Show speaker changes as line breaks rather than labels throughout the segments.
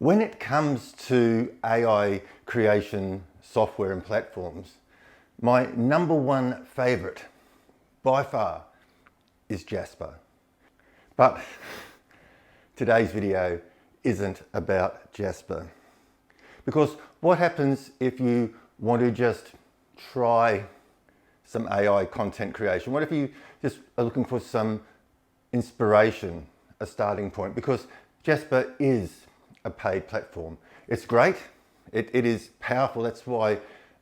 When it comes to AI creation software and platforms, my number one favorite by far is Jasper. But today's video isn't about Jasper. Because what happens if you want to just try some AI content creation? What if you just are looking for some inspiration, a starting point? Because Jasper is a paid platform. It's great, it is powerful. That's why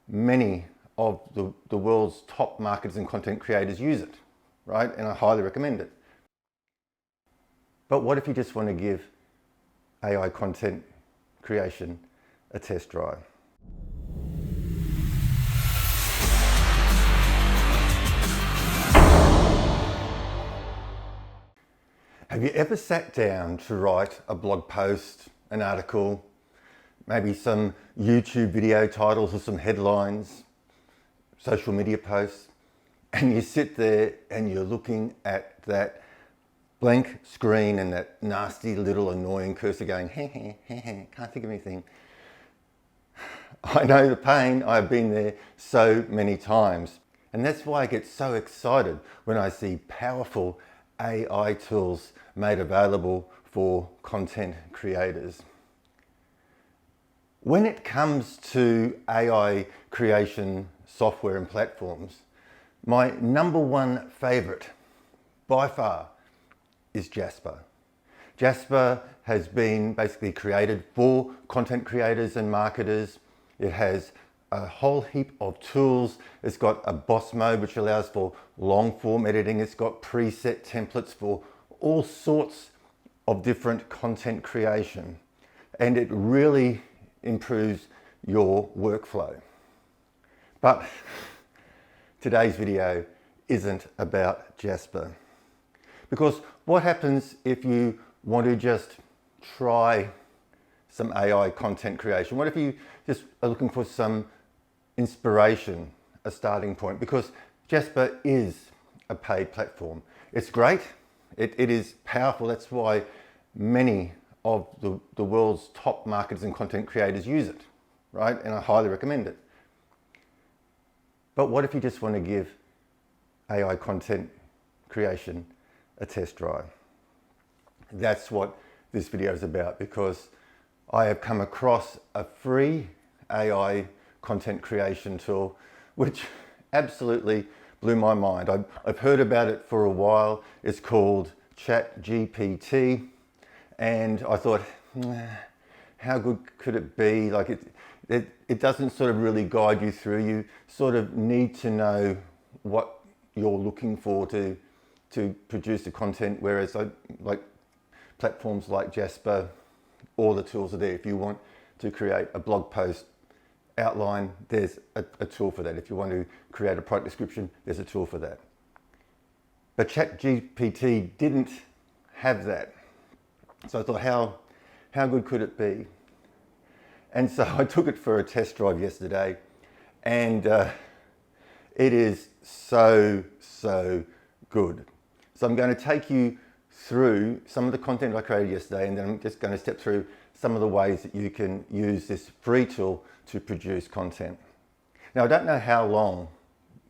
many of the world's top marketers and content creators use it, right? And I highly recommend it. But what if you just want to give AI content creation a test drive? Have you ever sat down to write a blog post, an article, maybe some YouTube video titles or some headlines, social media posts, and you sit there and you're looking at that blank screen and that nasty little annoying cursor going, can't think of anything. I know the pain. I've been there so many times. And that's why I get so excited when I see powerful AI tools made available for content creators. When it comes to AI creation software and platforms, my number one favorite by far is Jasper. Jasper has been basically created for content creators and marketers. It has a whole heap of tools. It's got a boss mode, which allows for long form editing. It's got preset templates for all sorts of different content creation. And it really improves your workflow. But today's video isn't about Jasper. Because what happens if you want to just try some AI content creation? What if you just are looking for some inspiration, a starting point? Because Jasper is a paid platform. It's great, it is powerful. That's why many of the world's top marketers and content creators use it, right? And I highly recommend it. But what if you just want to give AI content creation a test drive? That's what this video is about, because I have come across a free AI content creation tool which absolutely blew my mind. I've heard about it for a while. It's called ChatGPT, and I thought, how good could it be? Like it doesn't sort of really guide you through. You sort of need to know what you're looking for to produce the content, whereas like platforms like Jasper, all the tools are there. If you want to create a blog post outline, there's a tool for that. If you want to create a product description, there's a tool for that. But ChatGPT didn't have that. So I thought, how good could it be? And so I took it for a test drive yesterday, and it is so good. So I'm going to take you through some of the content I created yesterday, and then I'm just going to step through some of the ways that you can use this free tool to produce content. Now, I don't know how long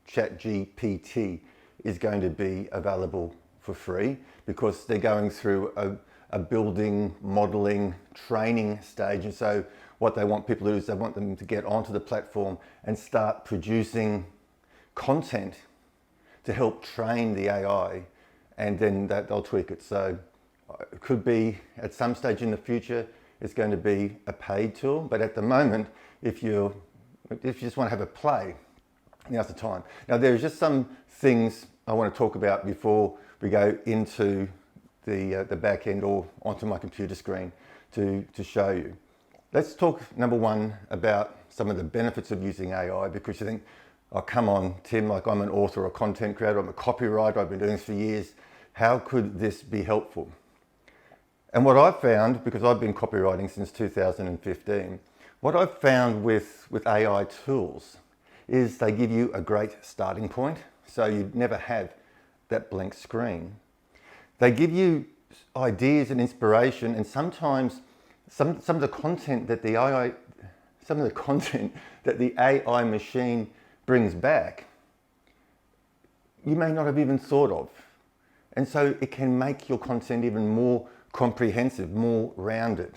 ChatGPT is going to be available for free, because they're going through a building, modeling, training stage. And so what they want people to do is they want them to get onto the platform and start producing content to help train the AI, and then they'll tweak it. So it could be at some stage in the future it's going to be a paid tool, but at the moment, if you just want to have a play, now's the time. Now, there's just some things I want to talk about before we go into the back end or onto my computer screen to show you. Let's talk, number one, about some of the benefits of using AI, because you think, oh, come on, Tim, like I'm an author or content creator, I'm a copywriter, I've been doing this for years. How could this be helpful? And what I've found, because I've been copywriting since 2015, what I've found with AI tools is they give you a great starting point, so you'd never have that blank screen. They give you ideas and inspiration, and sometimes some of the content that the AI machine brings back, you may not have even thought of. And so it can make your content even more comprehensive, more rounded.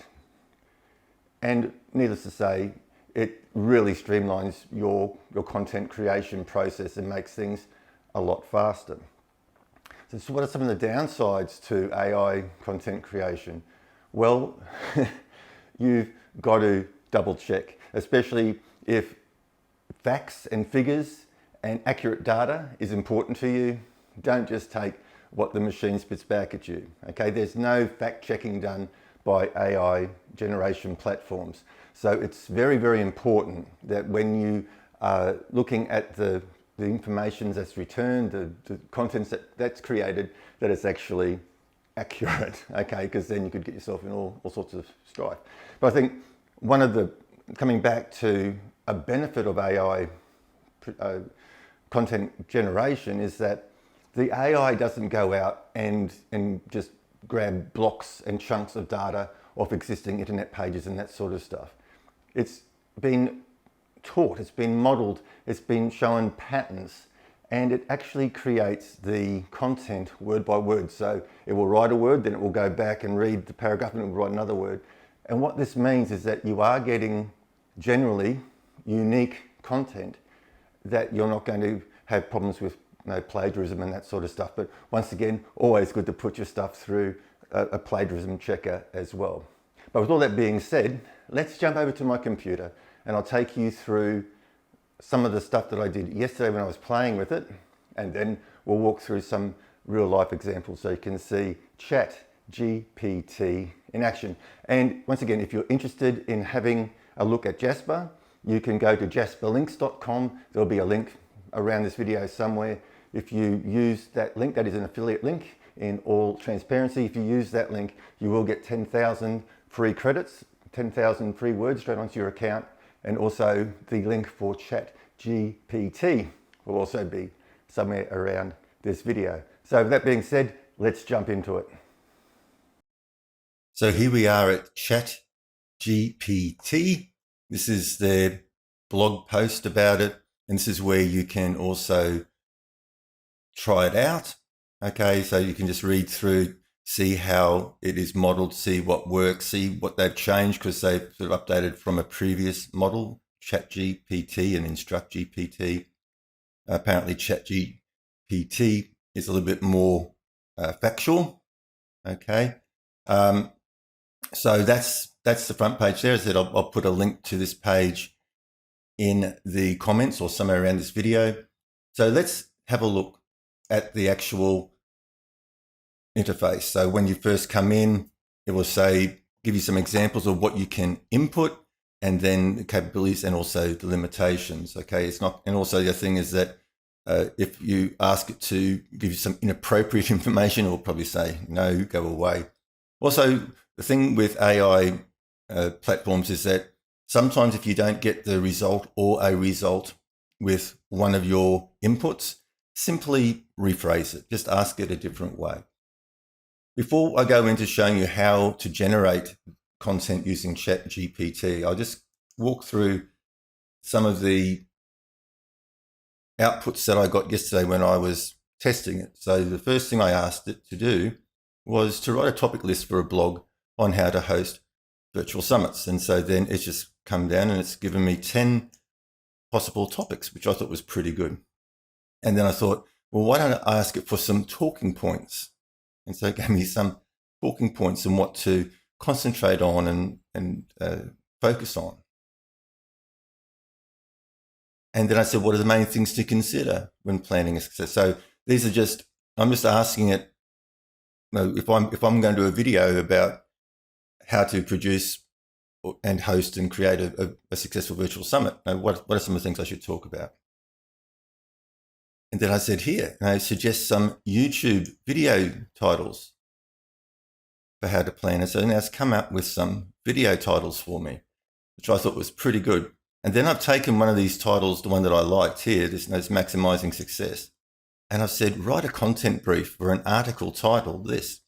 And needless to say, it really streamlines your content creation process and makes things a lot faster. So what are some of the downsides to AI content creation? Well, you've got to double check, especially if facts and figures and accurate data is important to you. Don't just take what the machine spits back at you. Okay, there's no fact checking done by AI generation platforms. So it's very, very important that when you are looking at the information that's returned, the contents that's created, that it's actually accurate, okay? Because then you could get yourself in all sorts of strife. But I think one of the, coming back to a benefit of AI content generation is that the AI doesn't go out and just grab blocks and chunks of data off existing internet pages and that sort of stuff. It's been taught, it's been modeled, it's been shown patterns, and it actually creates the content word by word. So it will write a word, then it will go back and read the paragraph and it will write another word. And what this means is that you are getting generally unique content that you're not going to have problems with plagiarism and that sort of stuff. But once again, always good to put your stuff through a plagiarism checker as well. But with all that being said, let's jump over to my computer and I'll take you through some of the stuff that I did yesterday when I was playing with it, and then we'll walk through some real life examples so you can see ChatGPT in action. And once again, if you're interested in having a look at Jasper, you can go to jasperlinks.com. There'll be a link around this video somewhere. If you use that link, that is an affiliate link in all transparency. If you use that link, you will get 10,000 free credits, 10,000 free words straight onto your account. And also the link for ChatGPT will also be somewhere around this video. So with that being said, let's jump into it. So here we are at ChatGPT. This is their blog post about it. And this is where you can also try it out. Okay, so you can just read through, see how it is modeled, see what works, see what they've changed because they've sort of updated from a previous model, ChatGPT and InstructGPT. Apparently ChatGPT is a little bit more factual. Okay, so that's the front page there. As I said, I'll put a link to this page in the comments or somewhere around this video. So let's have a look at the actual interface. So when you first come in, it will say, give you some examples of what you can input and then the capabilities and also the limitations. Okay, it's not, and also the thing is that if you ask it to give you some inappropriate information, it will probably say, no, go away. Also, the thing with AI platforms is that sometimes if you don't get the result or a result with one of your inputs, simply rephrase it, just ask it a different way. Before I go into showing you how to generate content using ChatGPT, I'll just walk through some of the outputs that I got yesterday when I was testing it. So the first thing I asked it to do was to write a topic list for a blog on how to host virtual summits. And so then it's just come down and it's given me 10 possible topics, which I thought was pretty good. And then I thought, well, why don't I ask it for some talking points? And so it gave me some talking points and what to concentrate on and focus on. And then I said, what are the main things to consider when planning a success? So these are just, I'm just asking it, you know, if I'm going to do a video about how to produce and host and create a successful virtual summit, you know, what are some of the things I should talk about? And then I said here, I suggest some YouTube video titles for how to plan. And so now it's come up with some video titles for me, which I thought was pretty good. And then I've taken one of these titles, the one that I liked here, this Maximizing Success. And I've said, write a content brief for an article titled this.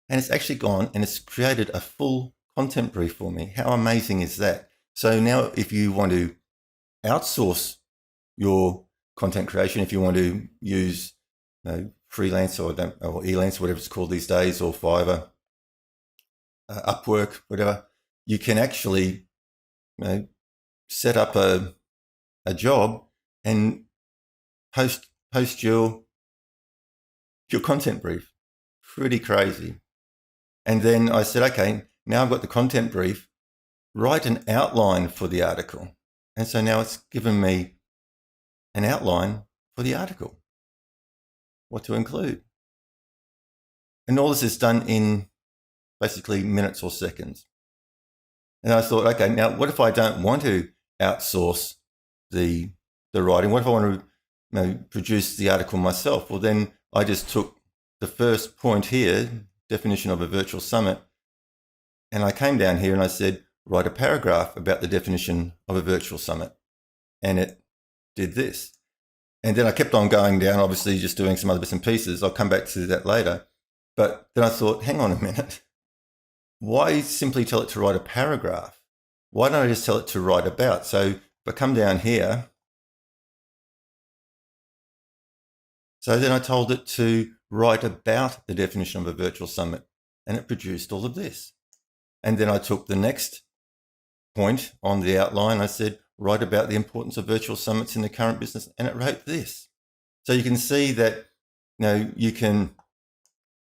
And it's actually gone and it's created a full content brief for me. How amazing is that? So now if you want to outsource your content creation, if you want to use freelance or Elance, whatever it's called these days, or Fiverr, Upwork, whatever, you can actually set up a job and post your content brief. Pretty crazy. And then I said, okay, now I've got the content brief, write an outline for the article. And so now it's given me an outline for the article, what to include. And all this is done in basically minutes or seconds. And I thought, okay, now what if I don't want to outsource the writing? What if I want to produce the article myself? Well, then I just took the first point here, definition of a virtual summit, and I came down here and I said, write a paragraph about the definition of a virtual summit. And it did this. And then I kept on going down, obviously just doing some other bits and pieces. I'll come back to that later. But then I thought, hang on a minute. Why simply tell it to write a paragraph? Why don't I just tell it to write about? So if I come down here, so then I told it to write about the definition of a virtual summit, and it produced all of this. And then I took the next point on the outline. I said, write about the importance of virtual summits in the current business, and it wrote this. So you can see that you can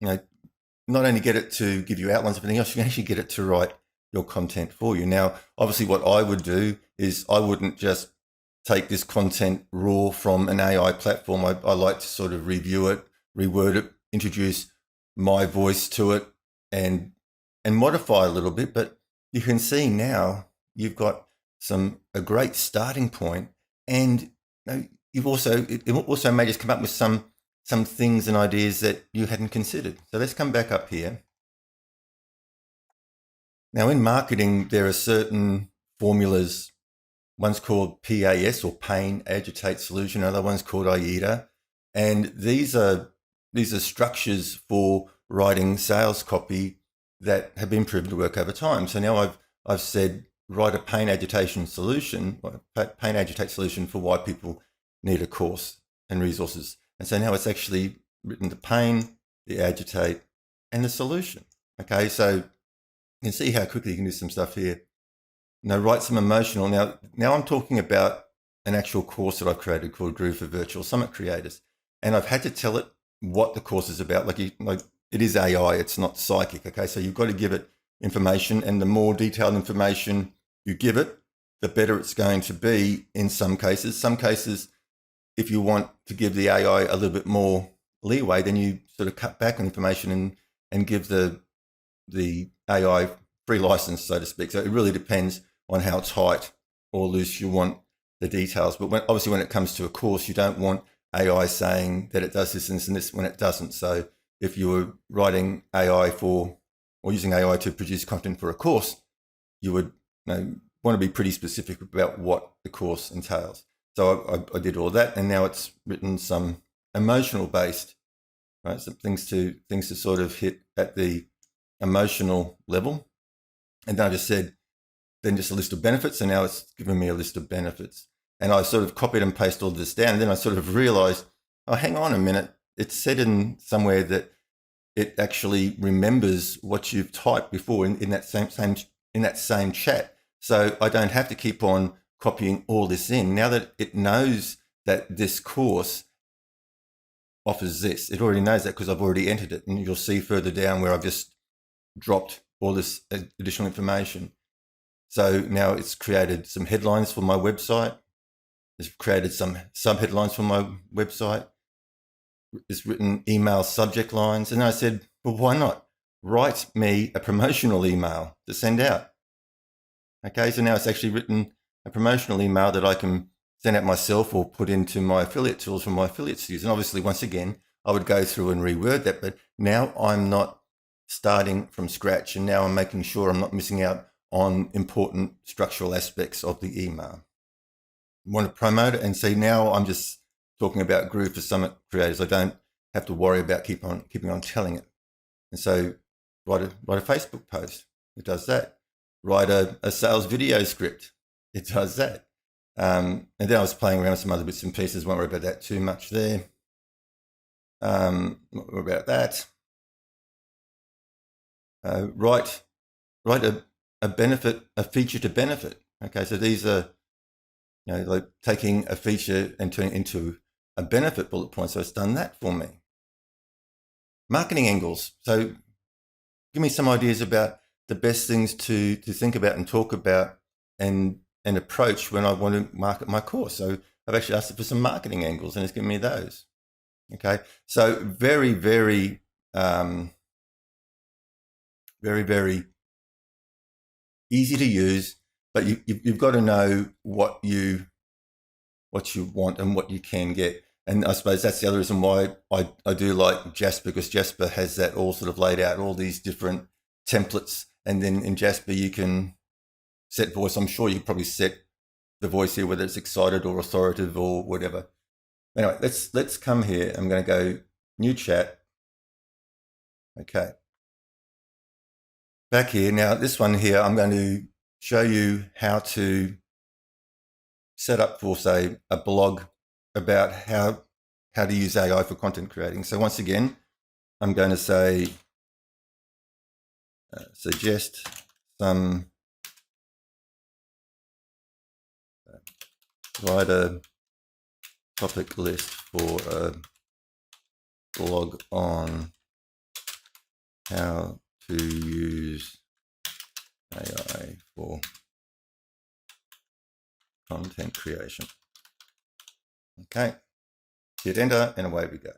not only get it to give you outlines of everything else, you can actually get it to write your content for you. Now, obviously what I would do is I wouldn't just take this content raw from an AI platform. I like to sort of review it, reword it, introduce my voice to it, and modify a little bit. But you can see now you've got a great starting point, and it also may just come up with some things and ideas that you hadn't considered. So let's come back up here. Now in marketing, there are certain formulas. One's called PAS, or pain, agitate, solution. Another one's called AIDA. And these are structures for writing sales copy that have been proven to work over time. So now I've said, write a pain agitate solution for why people need a course and resources. And so now it's actually written the pain, the agitate, and the solution. Okay, so you can see how quickly you can do some stuff here. Now write some emotional. Now I'm talking about an actual course that I've created called Groove for Virtual Summit Creators. And I've had to tell it what the course is about. Like it is AI, it's not psychic. Okay, so you've got to give it information, and the more detailed information you give it, the better it's going to be in some cases. Some cases, if you want to give the AI a little bit more leeway, then you sort of cut back on information and give the AI free license, so to speak. So it really depends on how tight or loose you want the details. But obviously when it comes to a course, you don't want AI saying that it does this and this when it doesn't. So if you were writing AI or using AI to produce content for a course, you would want to be pretty specific about what the course entails. So I did all that, and now it's written some emotional based, right? Some things to sort of hit at the emotional level. And then I just said, then just a list of benefits, and now it's given me a list of benefits. And I sort of copied and pasted all this down, and then I sort of realized, oh, hang on a minute, it's said in somewhere that it actually remembers what you've typed before in that same chat. So I don't have to keep on copying all this in. Now that it knows that this course offers this, it already knows that because I've already entered it. And you'll see further down where I've just dropped all this additional information. So now it's created some headlines for my website. It's created some sub-headlines for my website. It's written email subject lines. And I said, well, why not? Write me a promotional email to send out. Okay, so now it's actually written a promotional email that I can send out myself or put into my affiliate tools for my affiliates to use. And obviously, once again, I would go through and reword that, but now I'm not starting from scratch, and now I'm making sure I'm not missing out on important structural aspects of the email. I want to promote it, and see now I'm just talking about Groove for Summit Creators. I don't have to worry about keeping on telling it. And so write a Facebook post. It does that. Write a sales video script. It does that. And then I was playing around with some other bits and pieces. Won't worry about that too much there. What about that? Write a benefit, a feature to benefit. Okay, so these are, like taking a feature and turning it into a benefit bullet point. So it's done that for me. Marketing angles. So give me some ideas about the best things to think about and talk about and approach when I want to market my course. So I've actually asked it for some marketing angles and it's given me those. Okay, so very, very, very easy to use, but you've got to know what you want and what you can get. And I suppose that's the other reason why I do like Jasper, because Jasper has that all sort of laid out, all these different templates. And then in Jasper, you can set voice. I'm sure you probably set the voice here, whether it's excited or authoritative or whatever. Anyway, let's come here. I'm going to go new chat. Okay. Back here. Now, this one here, I'm going to show you how to set up for, say, a blog about how to use AI for content creating. So once again, I'm going to say, suggest some write a topic list for a blog on how to use AI for content creation. Okay, hit enter and away we go.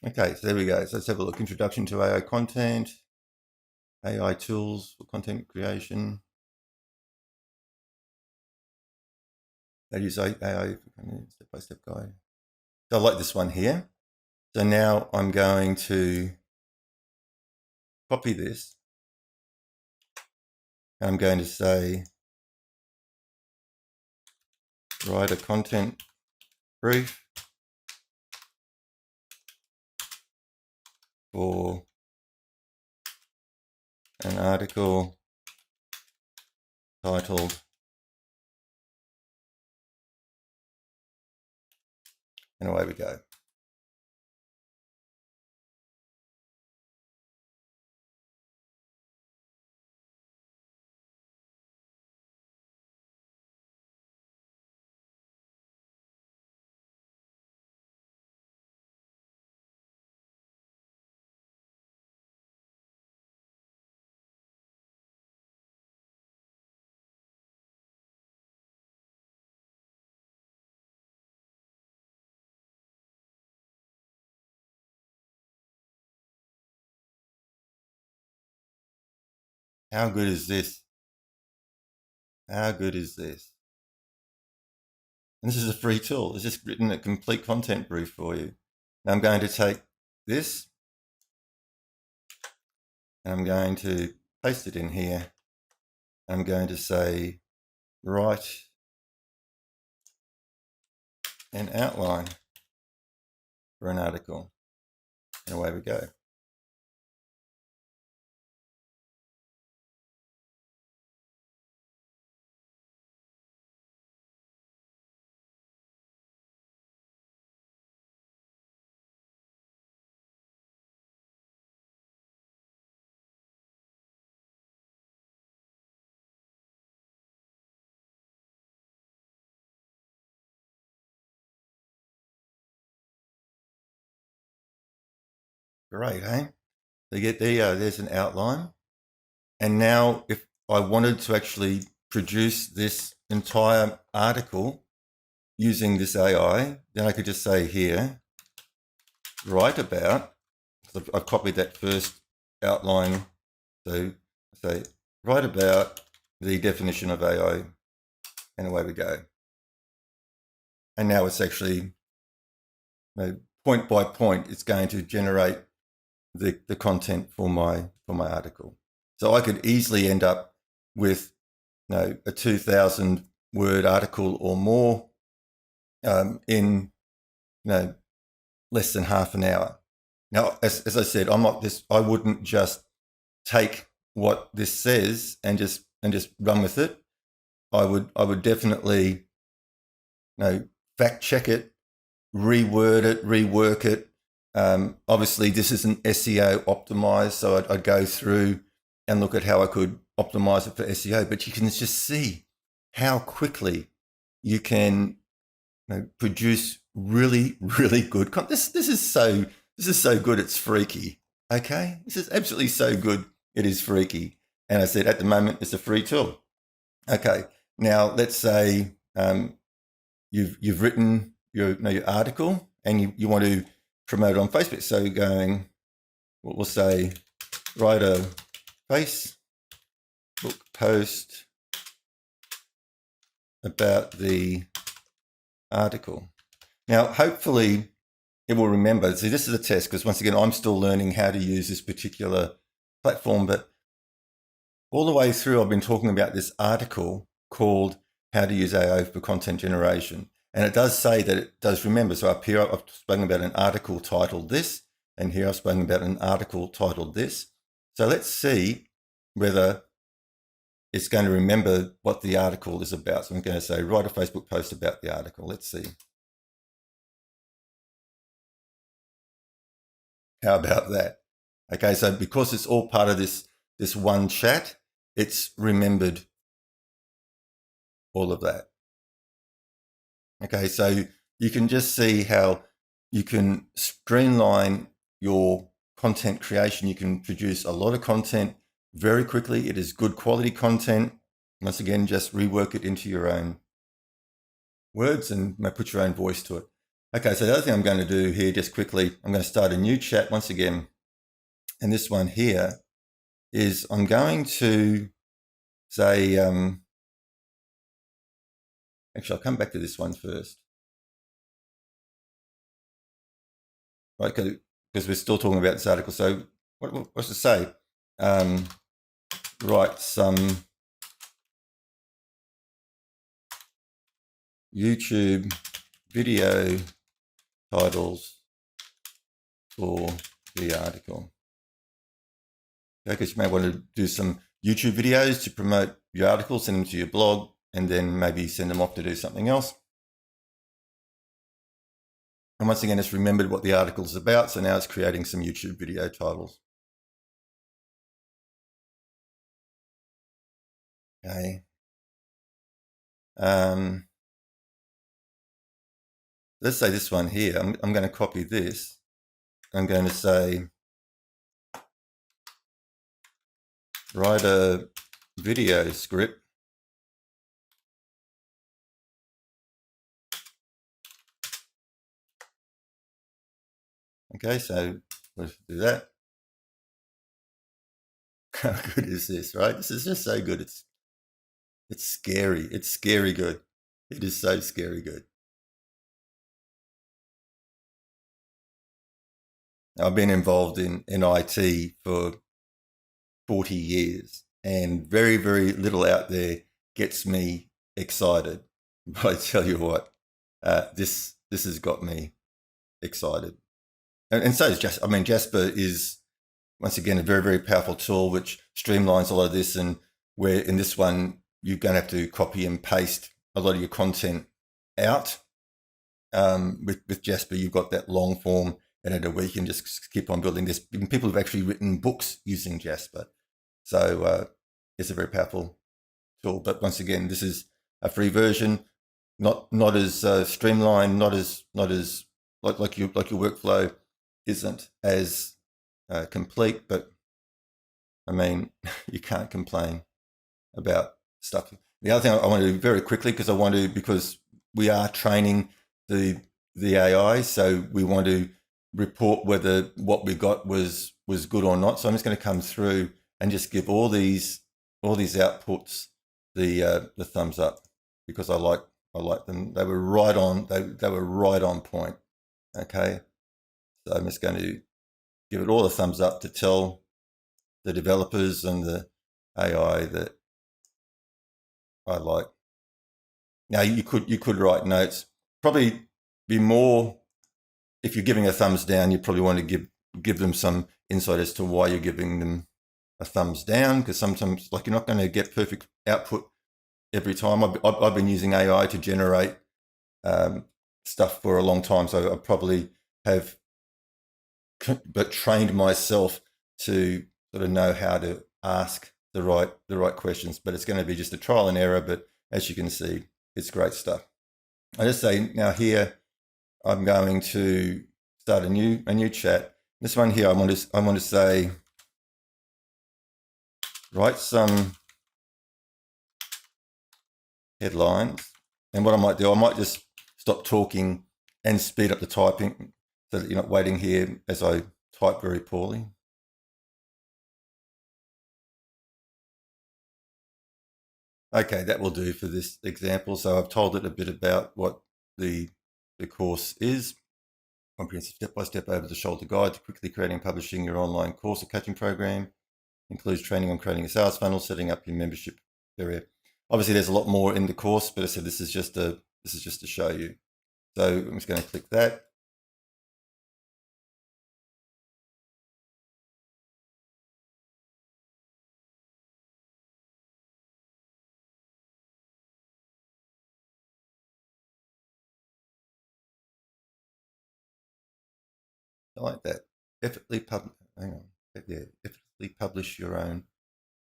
Okay, so there we go. So let's have a look. Introduction to AI content, AI tools for content creation. They use AI step-by-step guide. So I like this one here. So now I'm going to copy this. And I'm going to say, write a content brief for an article titled, and away we go. How good is this? How good is this? And this is a free tool. It's just written a complete content brief for you. Now I'm going to take this and I'm going to paste it in here. I'm going to say, write an outline for an article. And away we go. Great, eh? So you get there's an outline. And now if I wanted to actually produce this entire article using this AI, then I could just say here, write about, so I've copied that first outline. So say, write about the definition of AI and away we go. And now it's actually, point by point, it's going to generate the content for my article. So I could easily end up with a 2,000 word article or more in less than half an hour. Now, as I said, I'm not this. I wouldn't just take what this says and just run with it. I would definitely fact check it, reword it, rework it. Obviously, this isn't SEO optimized, so I'd go through and look at how I could optimize it for SEO. But you can just see how quickly you can produce really, really good content. This is so good. It's freaky. Okay, this is absolutely so good. It is freaky. And I said at the moment it's a free tool. Okay, now let's say you've written your article and you want to promote it on Facebook. So going, we'll say write a Facebook post about the article. Now, hopefully it will remember. See, this is a test because once again, I'm still learning how to use this particular platform, but all the way through, I've been talking about this article called How to Use AI for Content Generation. And it does say that it does remember. So up here, I've spoken about an article titled this, and here I've spoken about an article titled this. So let's see whether it's going to remember what the article is about. So I'm going to say, write a Facebook post about the article. Let's see. How about that? Okay, so because it's all part of this one chat, it's remembered all of that. Okay, so you can just see how you can streamline your content creation. You can produce a lot of content very quickly. It is good quality content. Once again, just rework it into your own words and put your own voice to it. Okay, so the other thing I'm going to do here just quickly, I'm going to start a new chat once again. And this one here is I'm going to say, actually, I'll come back to this one first. Right, because we're still talking about this article. So what's it say? Write some YouTube video titles for the article. Okay, because you may want to do some YouTube videos to promote your article, send them to your blog, and then maybe send them off to do something else. And once again, it's remembered what the article is about, so now it's creating some YouTube video titles. Okay. Let's say this one here. I'm going to copy this. I'm going to say, write a video script okay, so let's do that. How good is this, right? This is just so good. It's scary. It's scary good. It is so scary good. I've been involved in IT for 40 years, and very, very little out there gets me excited. But I tell you what, this has got me excited. And so is Jasper. I mean, Jasper is, once again, a very, very powerful tool which streamlines a lot of this. And where in this one, you're going to have to copy and paste a lot of your content out. With Jasper, you've got that long form editor where you can just keep on building this. People have actually written books using Jasper. So it's a very powerful tool. But once again, this is a free version, not as streamlined, not as like your workflow isn't as complete. But I mean, you can't complain about stuff. The other thing I want to do very quickly, because we are training the AI, so we want to report whether what we got was good or not. So I'm just going to come through and just give all these outputs the thumbs up. because I like them. They were right on. They were right on point. Okay, so I'm just going to give it all a thumbs up to tell the developers and the AI that I like. Now you could write notes. Probably be more, if you're giving a thumbs down, you probably want to give them some insight as to why you're giving them a thumbs down, because sometimes, like, you're not going to get perfect output every time. I've been using AI to generate stuff for a long time, so I probably have trained myself to sort of know how to ask the right questions. But it's going to be just a trial and error. But as you can see, it's great stuff. I just say now here, I'm going to start a new chat. This one here, I want to say, write some headlines. And what I might do, I might just stop talking and speed up the typing so that you're not waiting here as I type very poorly. Okay, that will do for this example. So I've told it a bit about what the course is. Comprehensive step-by-step over-the-shoulder guide to quickly creating and publishing your online course or coaching program. Includes training on creating a sales funnel, setting up your membership area. Obviously, there's a lot more in the course, but I said this is just to show you. So I'm just going to click that. I like that. Effortlessly publish your own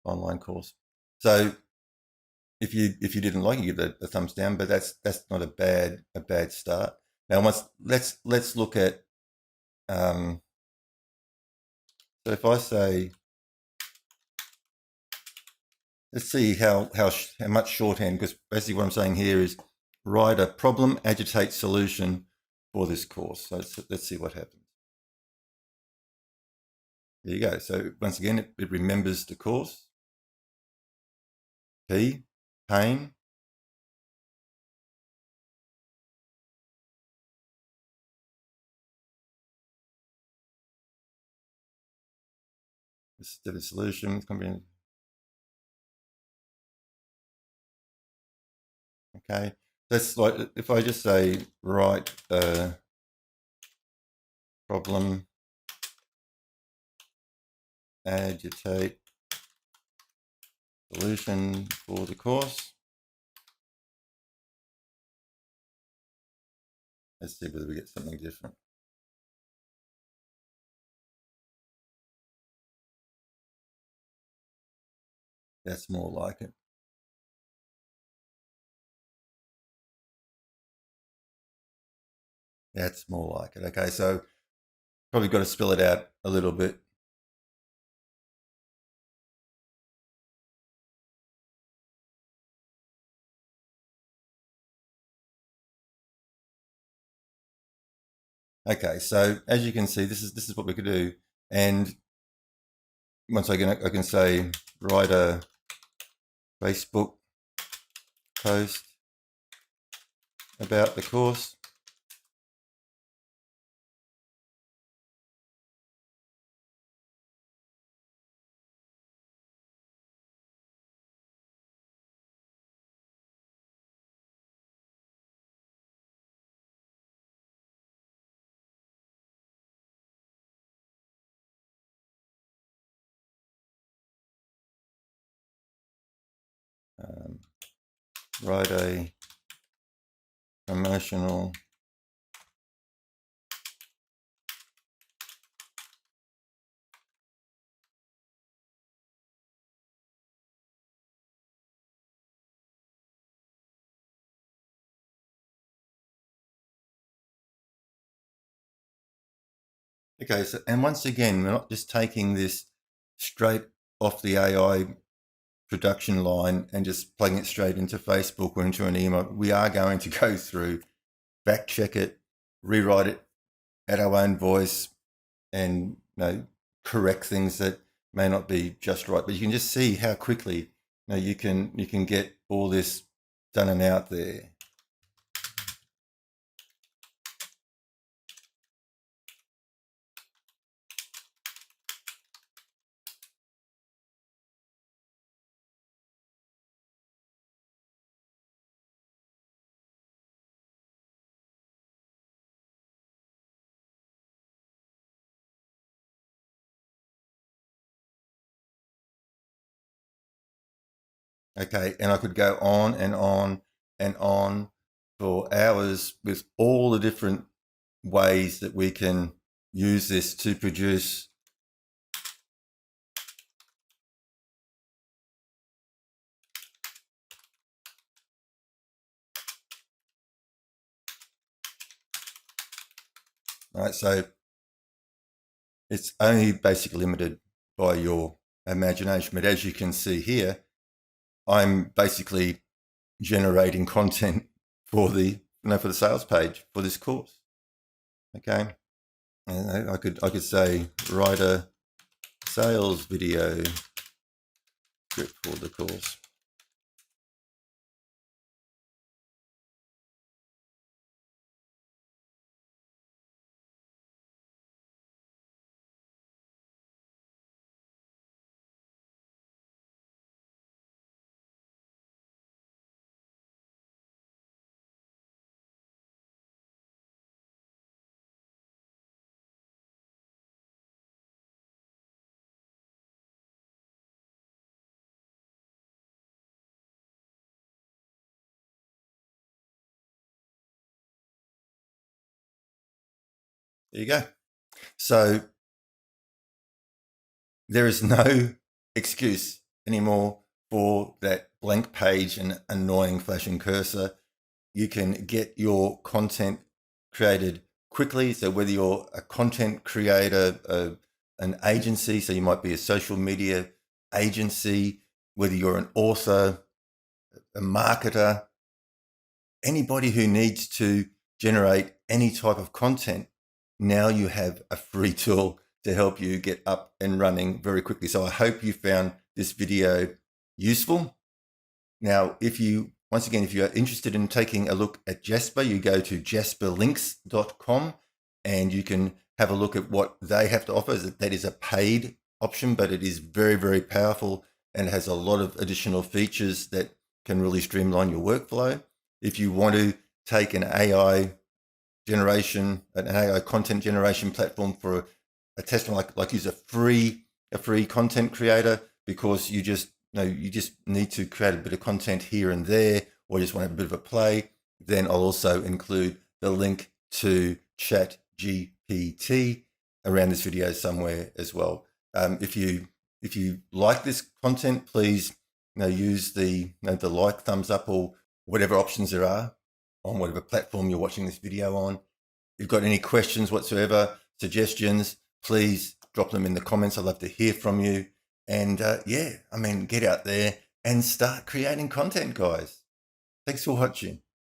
online course. So if you didn't like it, give it a thumbs down. But that's not a bad start. Now, let's look at. So if I say, let's see how much shorthand, because basically what I'm saying here is write a problem, agitate, solution for this course. So let's see what happens. There you go. So once again, it remembers the course. P, pain. This is the solution. Okay. That's like, if I just say write a problem, agitate, solution for the course. Let's see whether we get something different. That's more like it. That's more like it. Okay, so probably got to spell it out a little bit. Okay, so as you can see, this is what we could do. And once I can say write a Facebook post about the course. Write a promotional Okay, so and once again, we're not just taking this straight off the AI production line and just plugging it straight into Facebook or into an email. We are going to go through, back check it, rewrite it at our own voice, and correct things that may not be just right. But you can just see how quickly you can get all this done and out there. Okay, and I could go on and on and on for hours with all the different ways that we can use this to produce right. So it's only basically limited by your imagination, but as you can see here, I'm basically generating content for the for the sales page for this course. Okay, and I could say write a sales video script for the course. There you go. So there is no excuse anymore for that blank page and annoying flashing cursor. You can get your content created quickly. So whether you're a content creator, an agency, so you might be a social media agency, whether you're an author, a marketer, anybody who needs to generate any type of content, now you have a free tool to help you get up and running very quickly. So I hope you found this video useful. Now, if you are interested in taking a look at Jasper, you go to jasperlinks.com and you can have a look at what they have to offer. That is a paid option, but it is very, very powerful and has a lot of additional features that can really streamline your workflow. If you want to take an AI content generation platform for a test, like use a free content creator, because you just need to create a bit of content here and there, or you just want to have a bit of a play, then I'll also include the link to ChatGPT around this video somewhere as well. If you like this content, please use the like, thumbs up, or whatever options there are on whatever platform you're watching this video on. If you've got any questions whatsoever, suggestions, please drop them in the comments. I'd love to hear from you. And get out there and start creating content, guys. Thanks for watching.